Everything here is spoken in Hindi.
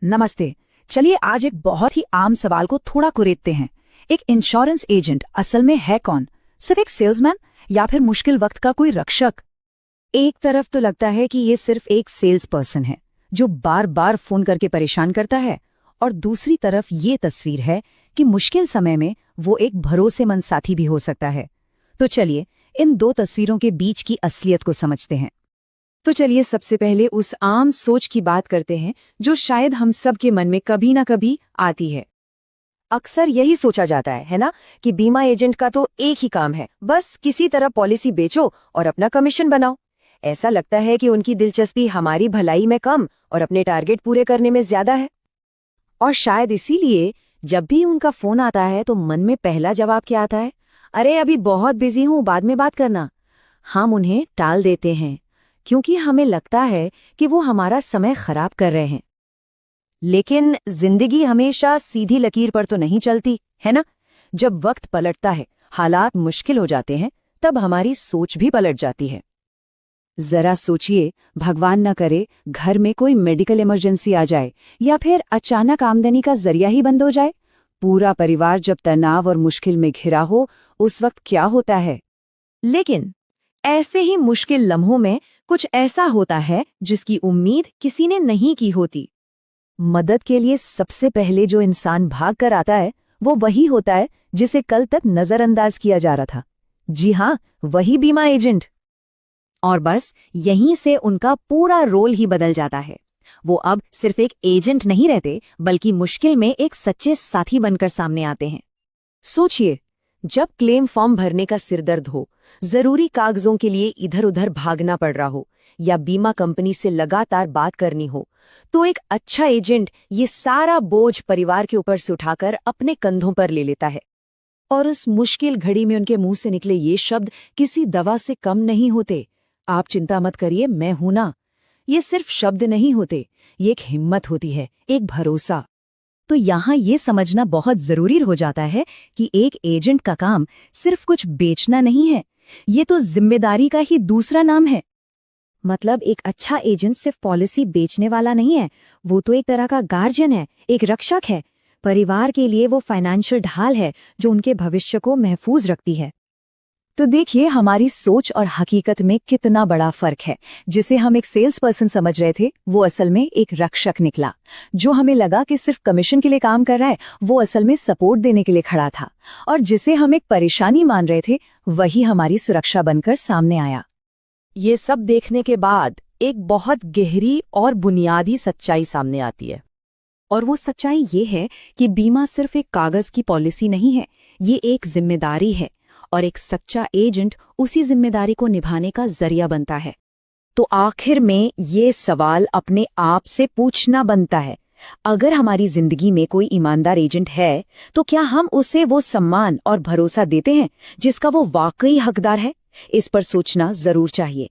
नमस्ते। चलिए आज एक बहुत ही आम सवाल को थोड़ा कुरेदते हैं। एक इंश्योरेंस एजेंट असल में है कौन? सिर्फ एक सेल्समैन या फिर मुश्किल वक्त का कोई रक्षक? एक तरफ तो लगता है कि ये सिर्फ एक सेल्स पर्सन है जो बार बार फोन करके परेशान करता है, और दूसरी तरफ ये तस्वीर है कि मुश्किल समय में वो एक भरोसेमंद साथी भी हो सकता है। तो चलिए इन दो तस्वीरों के बीच की असलियत को समझते हैं। तो चलिए सबसे पहले उस आम सोच की बात करते हैं जो शायद हम सब के मन में कभी ना कभी आती है। अक्सर यही सोचा जाता है ना, कि बीमा एजेंट का तो एक ही काम है, बस किसी तरह पॉलिसी बेचो और अपना कमीशन बनाओ। ऐसा लगता है कि उनकी दिलचस्पी हमारी भलाई में कम और अपने टारगेट पूरे करने में ज्यादा है। और शायद इसीलिए जब भी उनका फोन आता है तो मन में पहला जवाब क्या आता है? अरे अभी बहुत बिजी हूं, बाद में बात करना। हम उन्हें टाल देते हैं क्योंकि हमें लगता है कि वो हमारा समय खराब कर रहे हैं। लेकिन जिंदगी हमेशा सीधी लकीर पर तो नहीं चलती, है ना? जब वक्त पलटता है, हालात मुश्किल हो जाते हैं, तब हमारी सोच भी पलट जाती है। जरा सोचिए, भगवान न करे घर में कोई मेडिकल इमरजेंसी आ जाए या फिर अचानक आमदनी का जरिया ही बंद हो जाए। पूरा परिवार जब तनाव और मुश्किल में घिरा हो, उस वक्त क्या होता है? लेकिन ऐसे ही मुश्किल लम्हों में कुछ ऐसा होता है जिसकी उम्मीद किसी ने नहीं की होती। मदद के लिए सबसे पहले जो इंसान भाग कर आता है वो वही होता है जिसे कल तक नजरअंदाज किया जा रहा था। जी हाँ, वही बीमा एजेंट। और बस यहीं से उनका पूरा रोल ही बदल जाता है। वो अब सिर्फ एक एजेंट नहीं रहते, बल्कि मुश्किल में एक सच्चे साथी बनकर सामने आते हैं। सोचिए, जब क्लेम फॉर्म भरने का सिरदर्द हो, जरूरी कागजों के लिए इधर उधर भागना पड़ रहा हो या बीमा कंपनी से लगातार बात करनी हो, तो एक अच्छा एजेंट ये सारा बोझ परिवार के ऊपर से उठाकर अपने कंधों पर ले लेता है। और उस मुश्किल घड़ी में उनके मुंह से निकले ये शब्द किसी दवा से कम नहीं होते। आप चिंता मत करिए, मैं हूं ना। ये सिर्फ शब्द नहीं होते, ये एक हिम्मत होती है, एक भरोसा। तो यहाँ ये समझना बहुत जरूरी हो जाता है कि एक एजेंट का काम सिर्फ कुछ बेचना नहीं है, ये तो जिम्मेदारी का ही दूसरा नाम है। मतलब एक अच्छा एजेंट सिर्फ पॉलिसी बेचने वाला नहीं है, वो तो एक तरह का गार्जियन है, एक रक्षक है। परिवार के लिए वो फाइनेंशियल ढाल है जो उनके भविष्य को महफूज रखती है। तो देखिए हमारी सोच और हकीकत में कितना बड़ा फर्क है। जिसे हम एक सेल्स पर्सन समझ रहे थे, वो असल में एक रक्षक निकला। जो हमें लगा कि सिर्फ कमीशन के लिए काम कर रहा है, वो असल में सपोर्ट देने के लिए खड़ा था। और जिसे हम एक परेशानी मान रहे थे, वही हमारी सुरक्षा बनकर सामने आया। ये सब देखने के बाद एक बहुत गहरी और बुनियादी सच्चाई सामने आती है। और वो सच्चाई ये है कि बीमा सिर्फ एक कागज की पॉलिसी नहीं है, ये एक जिम्मेदारी है। और एक सच्चा एजेंट उसी जिम्मेदारी को निभाने का जरिया बनता है। तो आखिर में ये सवाल अपने आप से पूछना बनता है, अगर हमारी जिंदगी में कोई ईमानदार एजेंट है, तो क्या हम उसे वो सम्मान और भरोसा देते हैं जिसका वो वाकई हकदार है? इस पर सोचना जरूर चाहिए।